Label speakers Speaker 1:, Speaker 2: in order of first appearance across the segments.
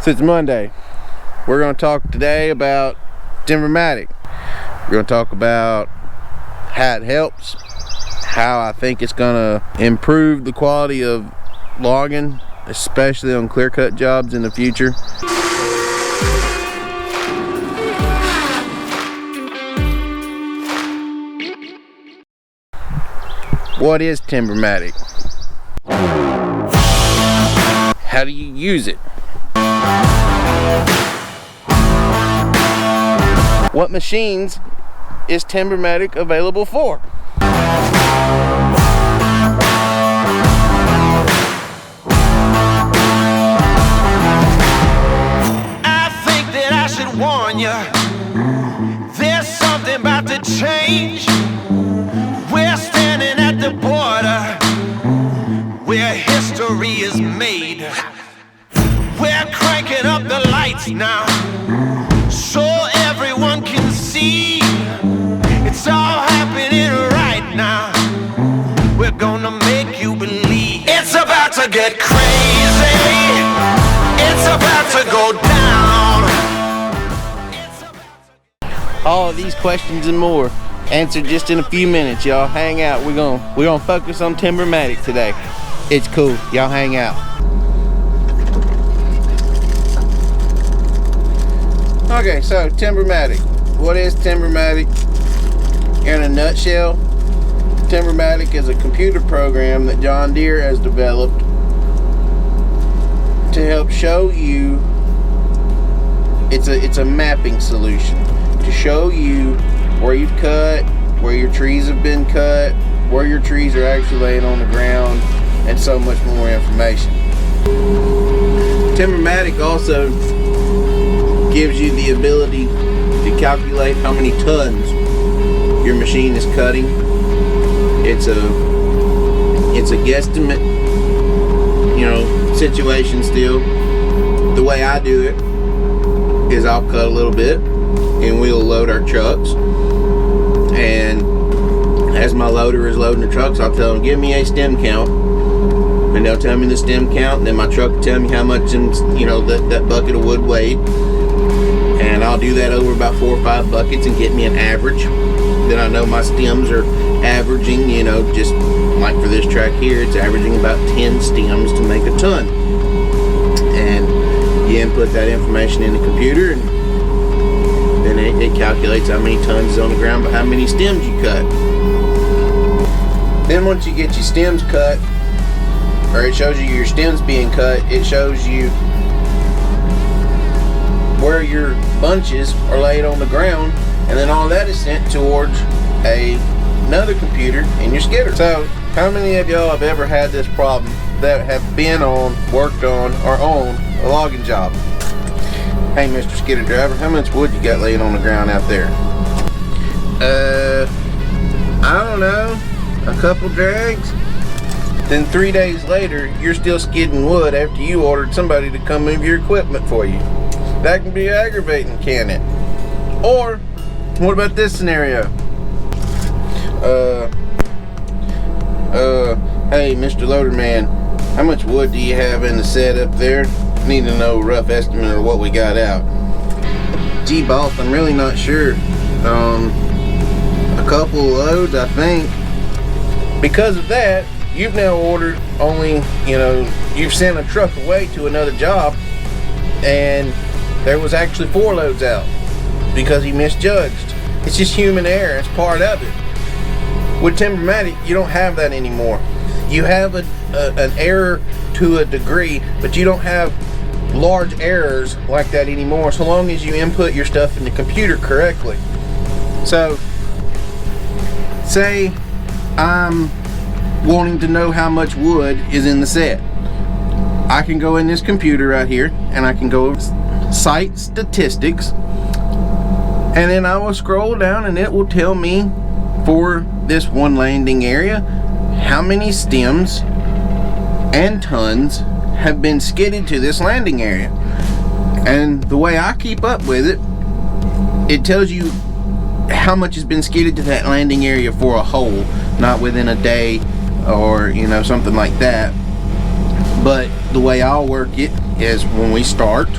Speaker 1: So it's Monday. We're going to talk today about TimberMatic. We're going to talk about how it helps, how I think it's going to improve the quality of logging, especially on clear-cut jobs in the future. What is TimberMatic? How do you use it? What machines is TimberMatic available for?
Speaker 2: I think that I should warn you, there's something about to change. We're standing at the border where history is made. We're cranking up the lights now so everyone can see. It's all happening right now. We're gonna make you believe it's about to get crazy. It's about to go down.
Speaker 1: All of these questions and more answered just in a few minutes. Y'all hang out. We're gonna focus on TimberMatic today. It's cool. Y'all hang out. Okay, so TimberMatic. What is TimberMatic? In a nutshell, TimberMatic is a computer program that John Deere has developed to help show you. It's a mapping solution to show you where you've cut, where your trees have been cut, where your trees are actually laying on the ground, and so much more information. TimberMatic also gives you the ability to calculate how many tons your machine is cutting. It's a guesstimate, situation still. The way I do it is I'll cut a little bit and we'll load our trucks, and as my loader is loading the trucks, I'll tell them, give me a stem count, and they'll tell me the stem count, and then my truck will tell me how much that bucket of wood weighed, and I'll do that over about 4 or 5 buckets and get me an average. Then I know my stems are averaging, just like for this track here, it's averaging about 10 stems to make a ton. And you input that information in the computer, and then it calculates how many tons is on the ground by how many stems you cut. Then once you get your stems cut, or it shows you your stems being cut, it shows you where your bunches are laid on the ground, and then all that is sent towards another computer in your skidder. So how many of y'all have ever had this problem that have been on, worked on, or own a logging job? Hey, Mr. Skidder Driver, how much wood you got laying on the ground out there? I don't know, a couple drags. Then 3 days later, you're still skidding wood after you ordered somebody to come move your equipment for you. That can be aggravating, can it? Or, what about this scenario? Hey, Mr. Loader Man, how much wood do you have in the set up there? Need to know a rough estimate of what we got out. Gee, boss, I'm really not sure. A couple of loads, I think. Because of that, you've now ordered only, you've sent a truck away to another job, and there was actually 4 loads out because he misjudged. It's just human error. It's part of it. With TimberMatic, you don't have that anymore. You have an error to a degree, but you don't have large errors like that anymore, so long as you input your stuff in the computer correctly. So, say I'm wanting to know how much wood is in the set. I can go in this computer right here, and I can go site statistics, and then I will scroll down, and it will tell me for this one landing area how many stems and tons have been skidded to this landing area. And the way I keep up with it, it tells you how much has been skidded to that landing area for a whole, not within a day or something like that. But the way I'll work it is when we start,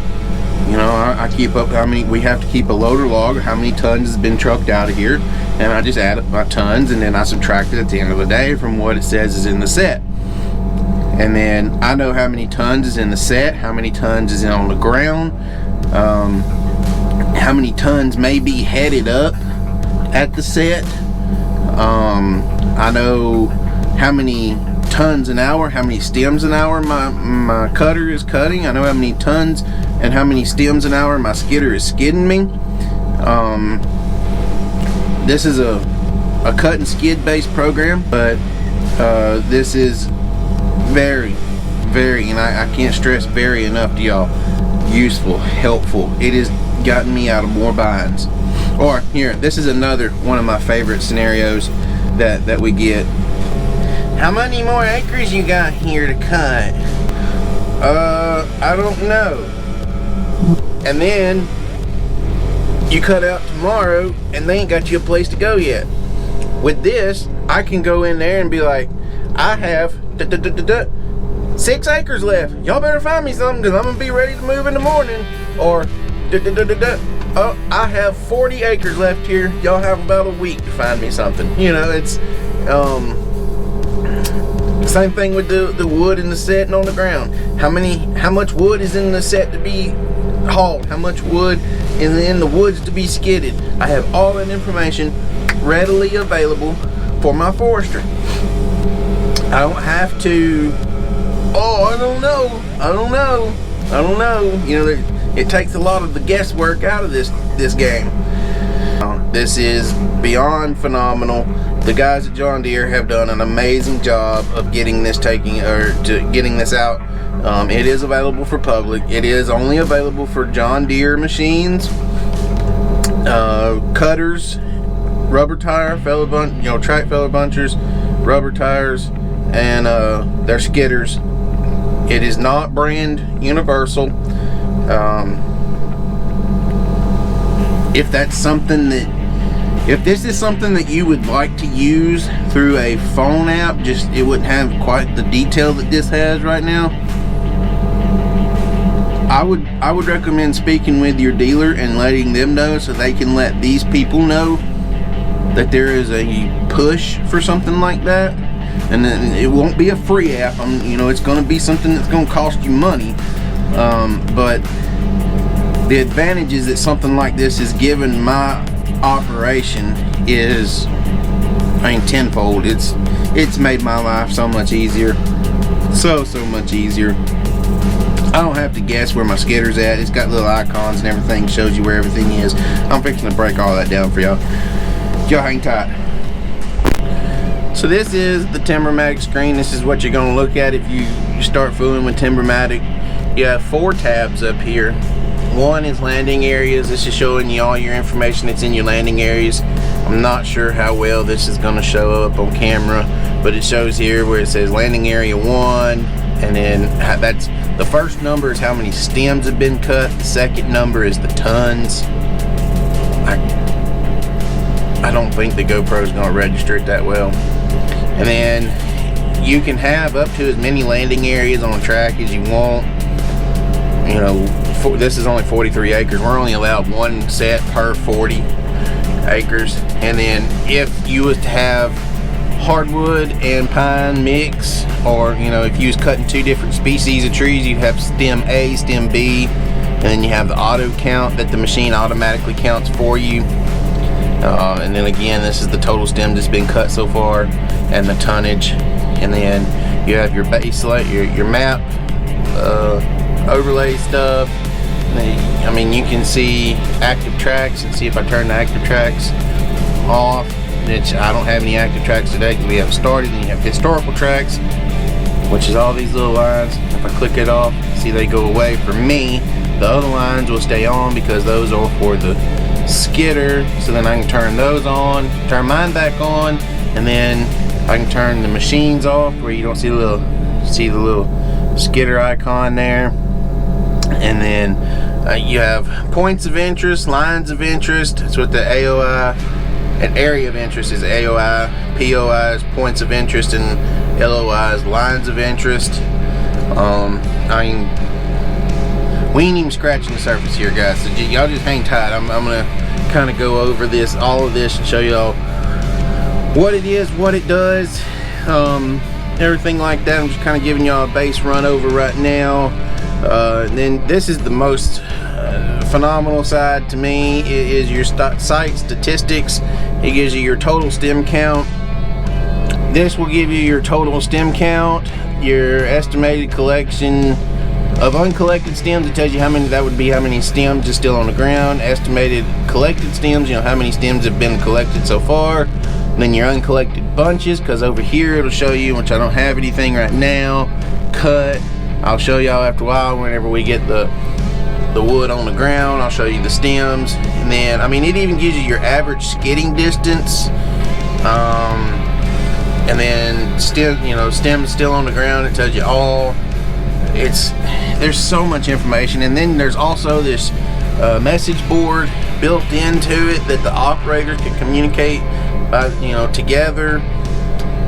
Speaker 1: You know, I keep up how many, we have to keep a loader log, how many tons has been trucked out of here, and I just add up my tons, and then I subtract it at the end of the day from what it says is in the set. And then I know how many tons is in the set, how many tons is on the ground, how many tons may be headed up at the set. I know how many tons an hour, how many stems an hour my cutter is cutting. I know how many tons and how many stems an hour my skidder is skidding me. This is a cut and skid based program, but this is very, and I can't stress very enough to y'all, useful, helpful. It has gotten me out of more binds. Or here, this is another one of my favorite scenarios that we get. How many more acres you got here to cut? I don't know. And then you cut out tomorrow and they ain't got you a place to go yet. With this, I can go in there and be like, I have 6 acres left. Y'all better find me something because I'm gonna be ready to move in the morning. Or oh, I have 40 acres left here. Y'all have about a week to find me something. You know, it's same thing with the wood in the set and on the ground. How much wood is in the set to be hauled? How much wood is in the woods to be skidded? I have all that information readily available for my forester. I don't have to, oh, I don't know. You know, it takes a lot of the guesswork out of this game. This is beyond phenomenal. The guys at John Deere have done an amazing job of getting this getting this out. It is available for public. It is only available for John Deere machines, cutters, rubber tire, track feller bunchers, rubber tires, and their skidders. It is not brand universal. If this is something that you would like to use through a phone app, it wouldn't have quite the detail that this has right now. I would recommend speaking with your dealer and letting them know so they can let these people know that there is a push for something like that. And then it won't be a free app. It's going to be something that's going to cost you money. But the advantages that something like this has given my operation is, tenfold. It's made my life so much easier. So much easier. I don't have to guess where my skidder's at. It's got little icons and everything, shows you where everything is. I'm fixing to break all that down for y'all. Y'all hang tight. So this is the TimberMatic screen. This is what you're going to look at if you start fooling with TimberMatic. You have 4 tabs up here. One is landing areas. This is showing you all your information that's in your landing areas. I'm not sure how well this is going to show up on camera, but it shows here where it says landing area 1, and then that's the first number is how many stems have been cut. The second number is the tons. I don't think the GoPro is going to register it that well. And then you can have up to as many landing areas on a track as you want. This is only 43 acres. We're only allowed 1 set per 40 acres. And then if you was to have hardwood and pine mix, or if you was cutting 2 different species of trees, you have stem A, stem B, and then you have the auto count that the machine automatically counts for you. And then again, this is the total stem that's been cut so far and the tonnage. And then you have your base, your map, overlay stuff. You can see active tracks, and see if I turn the active tracks off, which I don't have any active tracks today because we haven't started. And you have historical tracks, which is all these little lines. If I click it off, see they go away for me. The other lines will stay on because those are for the skidder. So then I can turn those on, turn mine back on, and then I can turn the machines off where you don't see the little skidder icon there. And then you have points of interest, lines of interest. That's what the AOI, and area of interest is AOI, POI is points of interest, and LOI is lines of interest. We ain't even scratching the surface here, guys, so y'all just hang tight. I'm gonna kind of go over this, all of this, and show y'all what it is, what it does, everything like that. I'm just kind of giving y'all a base run over right now. Then this is the most phenomenal side to me. It is your site statistics. It gives you your total stem count. This will give you your total stem count, your estimated collection of uncollected stems. It tells you how many, that would be how many stems are still on the ground. Estimated collected stems, you know, how many stems have been collected so far. And then your uncollected bunches, because over here it'll show you, which I don't have anything right now, cut. I'll show y'all after a while whenever we get the wood on the ground. I'll show you the stems. And then, I mean, it even gives you your average skidding distance. And then stem, you know, stems still on the ground. It tells you all. There's so much information. And then there's also this message board built into it that the operators can communicate by, you know, together,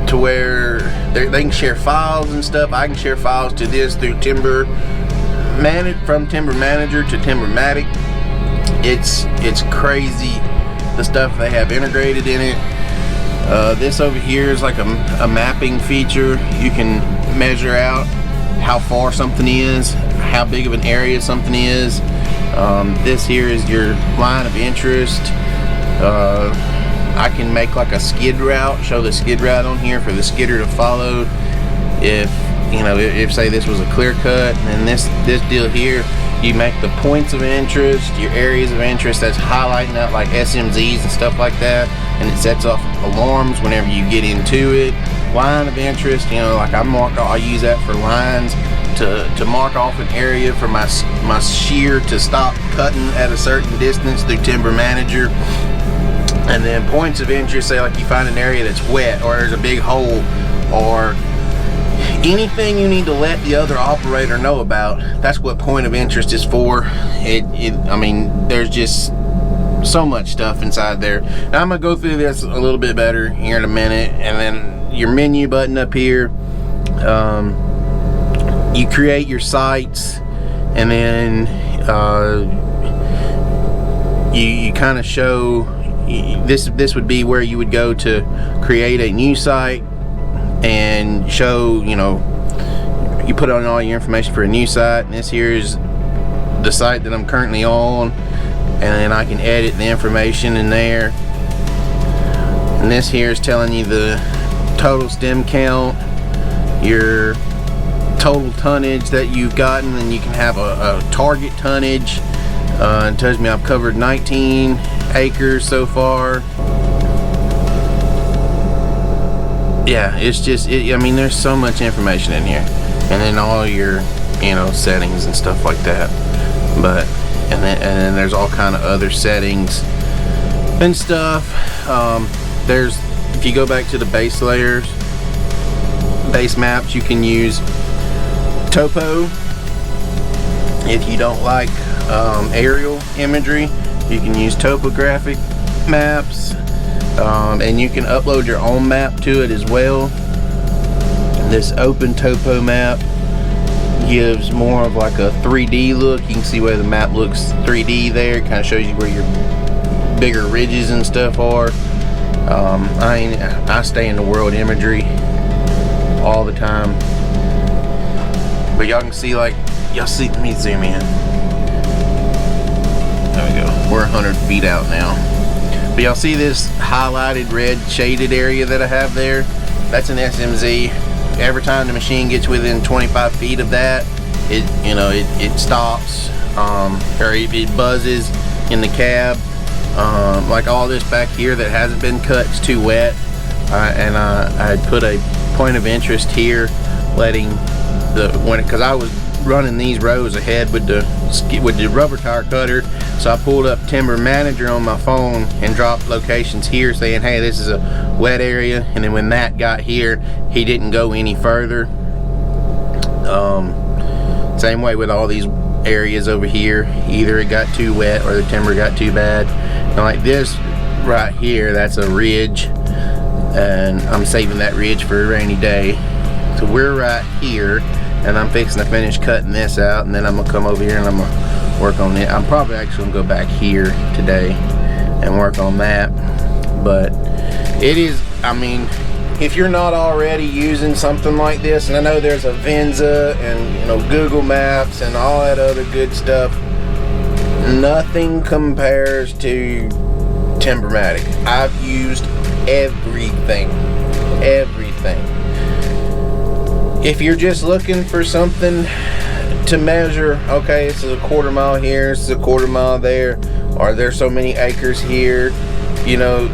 Speaker 1: to where they can share files and stuff. I can share files to this through from Timber Manager to TimberMatic. It's crazy the stuff they have integrated in it. This over here is like a mapping feature. You can measure out how far something is, how big of an area something is. This here is your line of interest. I can make like a skid route, show the skid route on here for the skidder to follow. If, you know, if say this was a clear cut, and this deal here, you make the points of interest, your areas of interest, that's highlighting out like SMZs and stuff like that, and it sets off alarms whenever you get into it. Line of interest, you know, like I use that for lines to mark off an area for my shear to stop cutting at a certain distance through Timber Manager. And then points of interest, say like you find an area that's wet, or there's a big hole, or anything you need to let the other operator know about. That's what point of interest is for. I mean, there's just so much stuff inside there. Now, I'm gonna go through this a little bit better here in a minute. And then your menu button up here, you create your sites, and then you kind of show. This would be where you would go to create a new site and show, you know, you put on all your information for a new site. And this here is the site that I'm currently on, and then I can edit the information in there. And this here is telling you the total stem count, your total tonnage that you've gotten, and you can have a target tonnage. It tells me I've covered 19 acres so far. Yeah, it's just, I mean, there's so much information in here. And then all your, you know, settings and stuff like that. But, and then there's all kind of other settings and stuff. There's, if you go back to the base layers, base maps, you can use topo. If you don't like aerial imagery, you can use topographic maps, and you can upload your own map to it as well. This open topo map gives more of like a 3D look. You can see where the map looks 3D there. It kind of shows you where your bigger ridges and stuff are. I stay in the world imagery all the time, but y'all can see, like, y'all see, let me zoom in. There we go. We're 100 feet out now. But y'all see this highlighted red shaded area that I have there? That's an SMZ. Every time the machine gets within 25 feet of that, it stops, or it buzzes in the cab. Like all this back here that hasn't been cut, it's too wet. And I put a point of interest here, letting because I was running these rows ahead with the rubber tire cutter, so I pulled up Timber Manager on my phone and dropped locations here saying, hey, this is a wet area. And then when that got here, he didn't go any further. Same way with all these areas over here, either it got too wet or the timber got too bad. And like this right here, that's a ridge, and I'm saving that ridge for a rainy day. So we're right here, and I'm fixing to finish cutting this out, and then I'm gonna come over here and I'm gonna work on it. I'm probably actually gonna go back here today and work on that. But it is, I mean, if you're not already using something like this, and I know there's a Venza and, you know, Google Maps and all that other good stuff, nothing compares to TimberMatic. I've used everything. If you're just looking for something to measure, okay, this is a 1/4 mile here, this is a 1/4 mile there, or there's so many acres here, you know,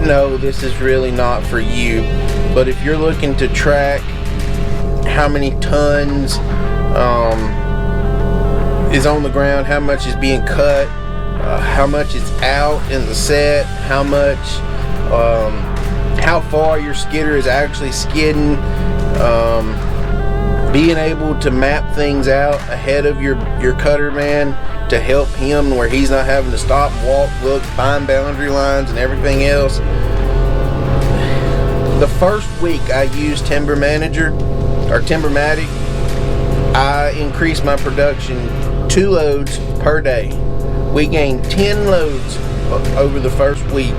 Speaker 1: no, this is really not for you. But if you're looking to track how many tons is on the ground, how much is being cut, how much is out in the set, how much, how far your skidder is actually skidding, being able to map things out ahead of your cutter man to help him where he's not having to stop, walk, look, find boundary lines and everything else. The first week I used TimberManager or TimberMatic, I increased my production 2 loads per day. We gained 10 loads over the first week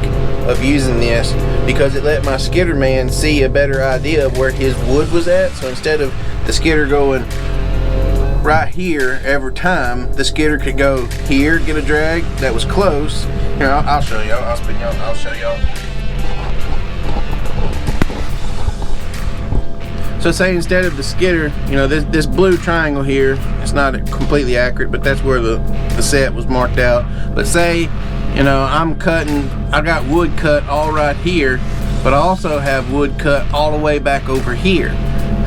Speaker 1: of using this because it let my skidder man see a better idea of where his wood was at. So instead of the skidder going right here every time, the skidder could go here, get a drag that was close. Here, I'll show y'all. I'll spin y'all. I'll show y'all. So say instead of the skidder, you know, this blue triangle here, it's not completely accurate, but that's where the set was marked out. But say, you know, I got wood cut all right here, but I also have wood cut all the way back over here.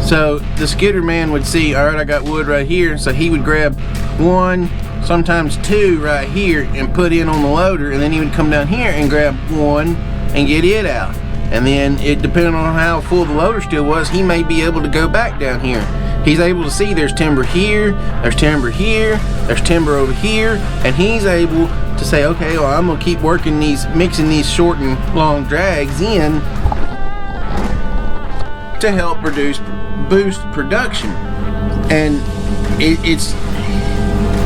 Speaker 1: So the skidder man would see, all right, I got wood right here, so he would grab 1, sometimes 2 right here and put in on the loader, and then he would come down here and grab 1 and get it out. And then it, depending on how full the loader still was, he may be able to go back down here. He's able to see there's timber here, there's timber here, there's timber over here, and he's able to say, okay, well, I'm gonna keep working these, mixing these short and long drags in to help boost production. And it's,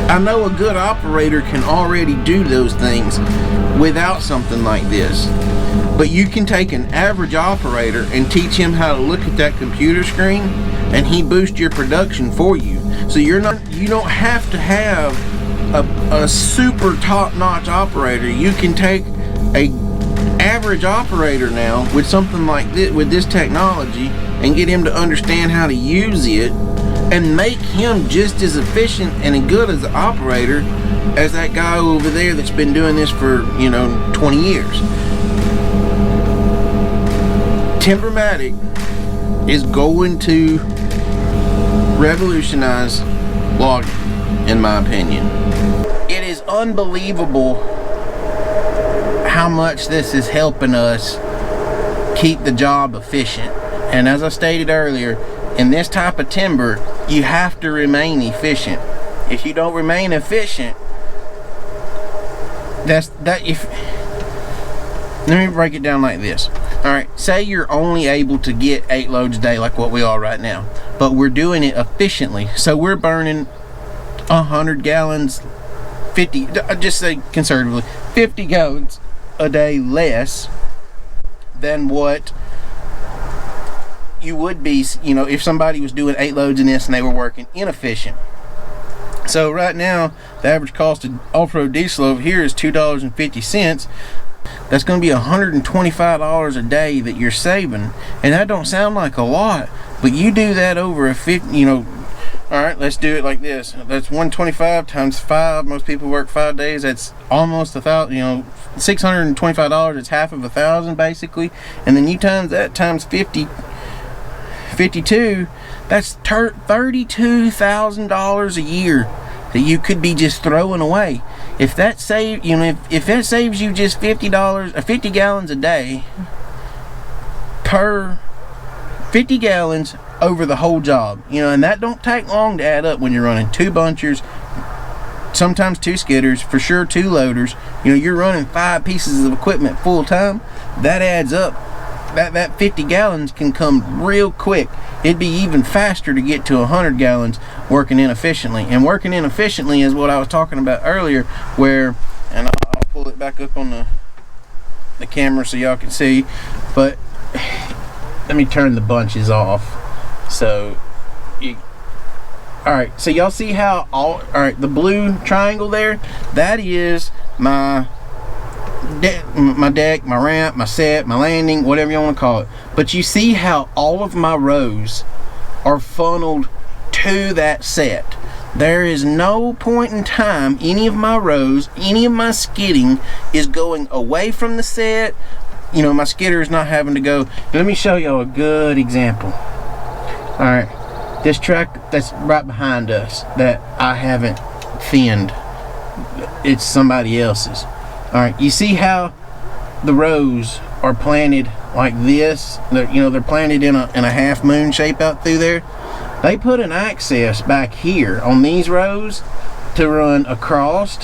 Speaker 1: I know a good operator can already do those things without something like this. But you can take an average operator and teach him how to look at that computer screen, and he boosts your production for you. So you don't have to have a super top-notch operator. You can take a average operator now with something like this, with this technology, and get him to understand how to use it and make him just as efficient and as good as an operator as that guy over there that's been doing this for, you know, 20 years. TimberMatic is going to revolutionize logging, in my opinion. It is unbelievable how much this is helping us keep the job efficient. And as I stated earlier, in this type of timber, you have to remain efficient. If you don't remain efficient, let me break it down like this. All right, say you're only able to get 8 loads a day like what we are right now, but we're doing it efficiently. So we're burning 100 gallons, 50, just say conservatively, 50 gallons a day less than what you would be, you know, if somebody was doing 8 loads in this and they were working inefficient. So right now, the average cost of off-road diesel over here is $2.50. That's going to be $125 a day that you're saving, and that don't sound like a lot, but you do that over a 50, you know. All right, let's do it like this. That's 125 times 5. Most people work 5 days. That's almost $1,000. You know, $625. It's half of $1,000 basically, and then you times that times 52. That's $32,000 a year that you could be just throwing away. If that save, you know, if that saves you just $50 or 50 gallons a day per 50 gallons over the whole job, you know, and that don't take long to add up when you're running 2 bunchers, sometimes 2 skidders, for sure 2 loaders. You know, you're running 5 pieces of equipment full time. That adds up that 50 gallons can come real quick. It'd be even faster to get to 100 gallons working inefficiently. And working inefficiently is what I was talking about earlier, where, and I'll pull it back up on the camera so y'all can see, but let me turn the bunches off. So you, all right, so y'all see how all right, the blue triangle there, that is my deck, my ramp, my set, my landing, whatever you want to call it. But you see how all of my rows are funneled to that set. There is no point in time any of my rows, any of my skidding is going away from the set. You know, my skidder is not having to go. Let me show you a good example. All right, this track that's right behind us that I haven't thinned, it's somebody else's. All right, you see how the rows are planted like this? They're planted in a half moon shape out through there. They put an access back here on these rows to run across.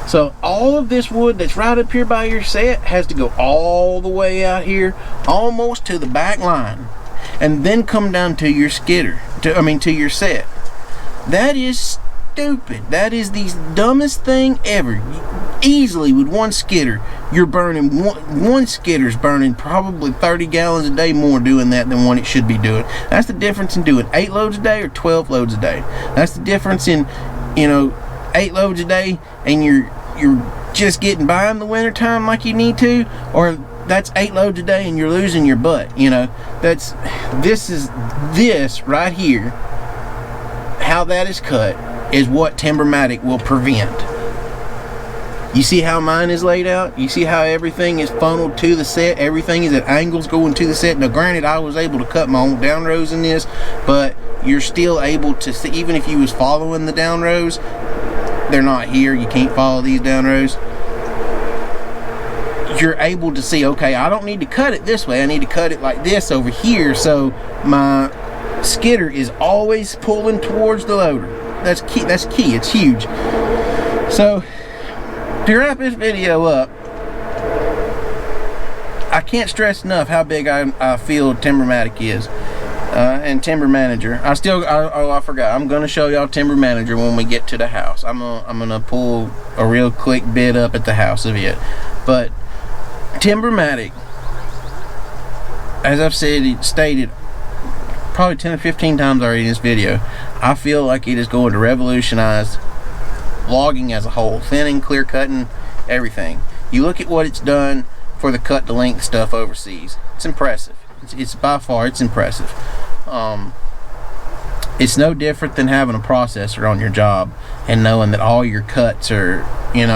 Speaker 1: So all of this wood that's right up here by your set has to go all the way out here, almost to the back line, and then come down to your skidder, to your set. That is stupid. That is the dumbest thing ever. Easily with one skidder, you're burning one skidder's burning probably 30 gallons a day more doing that than what it should be doing. That's the difference in doing 8 loads a day or 12 loads a day. That's the difference in 8 loads a day and you're just getting by in the wintertime like you need to, or that's 8 loads a day and you're losing your butt. This right here, how that is cut is what TimberMatic will prevent. You see how mine is laid out? You see how everything is funneled to the set? Everything is at angles going to the set. Now granted, I was able to cut my own down rows in this, but you're still able to see, even if you was following the down rows, they're not here. You can't follow these down rows. You're able to see, okay, I don't need to cut it this way. I need to cut it like this over here, so my skidder is always pulling towards the loader. That's key. That's key. It's huge. So to wrap this video up, I can't stress enough how big I feel TimberMatic is, and Timber Manager. I forgot. I'm gonna show y'all Timber Manager when we get to the house. I'm gonna pull a real quick bit up at the house of it. But TimberMatic, as I've stated probably 10 or 15 times already in this video, I feel like it is going to revolutionize logging as a whole, thinning, clear cutting, everything. You look at what it's done for the cut to length stuff overseas. It's impressive. It's by far, it's impressive. It's no different than having a processor on your job and knowing that all your cuts are, you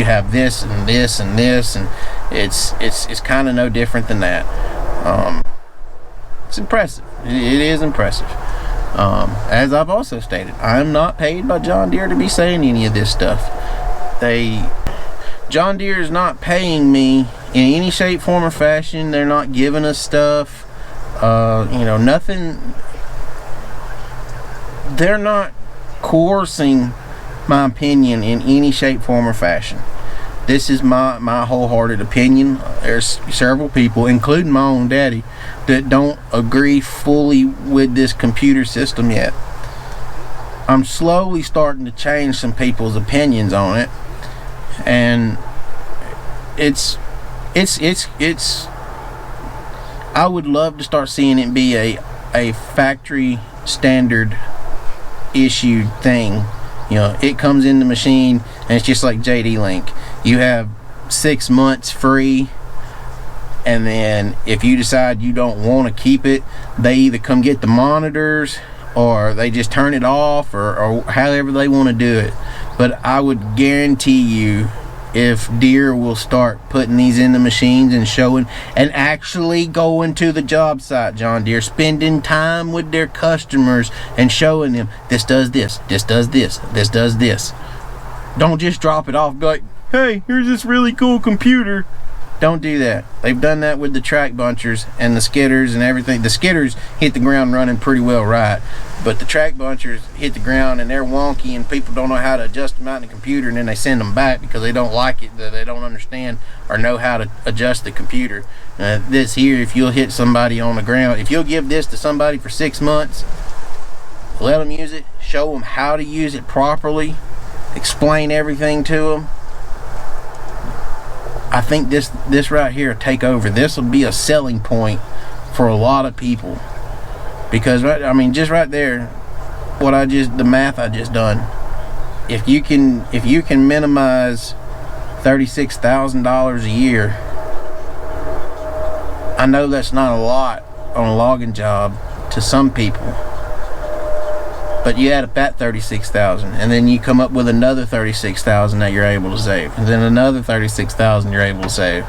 Speaker 1: have this and this and this, and it's kind of no different than that. It's impressive. It is impressive. As I've also stated, I'm not paid by John Deere to be saying any of this stuff. John Deere is not paying me in any shape, form, or fashion. They're not giving us stuff. Nothing. They're not coercing my opinion in any shape, form, or fashion. This is my wholehearted opinion. There's several people, including my own daddy, that don't agree fully with this computer system yet. I'm slowly starting to change some people's opinions on it, and it's I would love to start seeing it be a factory standard issued thing. It comes in the machine and it's just like JD Link. You have 6 months free, and then if you decide you don't want to keep it, they either come get the monitors or they just turn it off, or however they want to do it. But I would guarantee you, if Deere will start putting these in the machines and showing, and actually going to the job site, John Deere, spending time with their customers and showing them, this does this, this does this, this does this. Don't just drop it off, be like, hey, here's this really cool computer. Don't do that. They've done that with the track bunchers and the skidders and everything. The skidders hit the ground running pretty well right, but the track bunchers hit the ground and they're wonky, and people don't know how to adjust them out in the computer, and then they send them back because they don't like it, that they don't understand or know how to adjust the computer. This here, if you'll hit somebody on the ground, if you'll give this to somebody for 6 months, let them use it, show them how to use it properly, explain everything to them, I think this right here will take over. This will be a selling point for a lot of people, because I mean, just right there, the math I just done. If you can minimize $36,000 a year, I know that's not a lot on a logging job to some people, but you add up that 36,000, and then you come up with another 36,000 that you're able to save, and then another 36,000 you're able to save.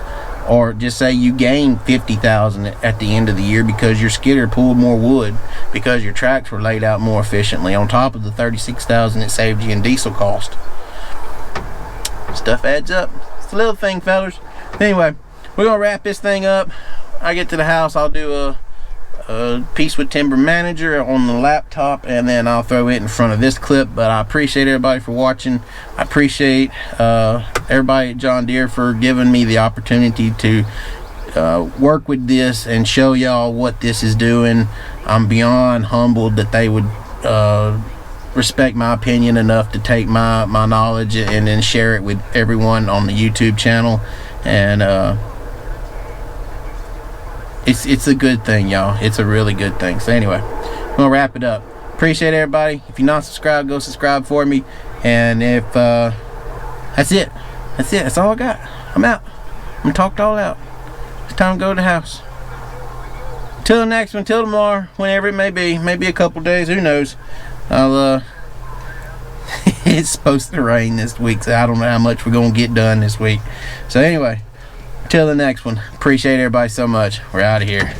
Speaker 1: Or just say you gain 50,000 at the end of the year because your skidder pulled more wood, because your tracks were laid out more efficiently, on top of the 36,000 it saved you in diesel cost. Stuff adds up. It's a little thing, fellas. Anyway, we're gonna wrap this thing up. I get to the house, I'll do a piece with Timber Manager on the laptop, and then I'll throw it in front of this clip. But I appreciate everybody for watching. I appreciate everybody at John Deere for giving me the opportunity to work with this and show y'all what this is doing. I'm beyond humbled that they would respect my opinion enough to take my knowledge and then share it with everyone on the YouTube channel. And it's a good thing, y'all. It's a really good thing. So anyway, I'm gonna wrap it up. Appreciate everybody. If you're not subscribed, go subscribe for me. And if that's it. That's all I got. I'm out. I'm talked all out. It's time to go to the house. Till the next one, till tomorrow, whenever it may be, maybe a couple days, who knows. It's supposed to rain this week, so I don't know how much we're gonna get done this week. So anyway, till the next one, appreciate everybody so much. We're out of here.